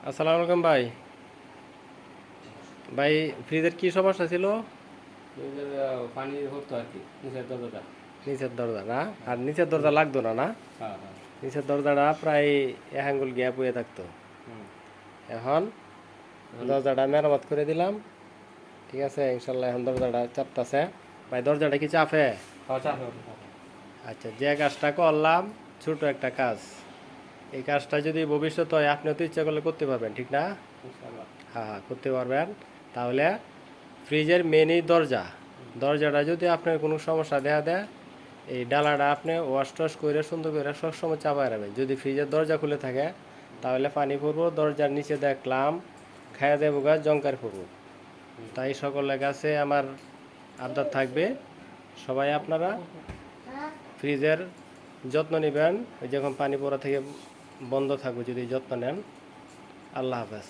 আসসালামু আলাইকুম ভাই। ভাই, ফ্রিজের কি সমস্যা ছিল? পানি হতো আর কি নিচের দরজাটা। নিচের দরজা না? হ্যাঁ আর নিচের দরজা লাগতো না না? হ্যাঁ হ্যাঁ। নিচের দরজাটা প্রায় এক আঙ্গুল গ্যাপ হয়ে থাকতো। হুম। এখন এখন দরজাটা মেরামত করে দিলাম। ঠিক আছে, ইনশাল্লাহ এখন দরজাটা চাপতাছে। ভাই, দরজাটা কি চাপে? খাওয়া চা খাওয়া চা। আচ্ছা, যে কাজটা করলাম ছোট একটা কাজ, এই কাজটা যদি ভবিষ্যতে হয় আপনিও তো ইচ্ছা করলে করতে পারবেন, ঠিক না? ইনশাআল্লাহ। হ্যাঁ হ্যাঁ, করতে পারবেন। তাহলে ফ্রিজের মেনই দরজা, দরজাটা যদি আপনার কোনো সমস্যা দেখা দেয়, এই ডালাটা আপনি ওয়াশ টশ করে সুন্দর করে সবসময় চাপায় রাখবেন। যদি ফ্রিজের দরজা খুলে থাকে তাহলে পানি পড়বো, দরজার নিচে দেখলাম খায়া দেবো গা, জঙ্কার পড়বো। তাই সকলের কাছে আমার আবদার থাকবে, সবাই আপনারা ফ্রিজের যত্ন নেবেন। ওই যখন পানি পড়া থেকে বন্ধ থাকবে যদি যত্ন নেন। আল্লাহ হাফেজ।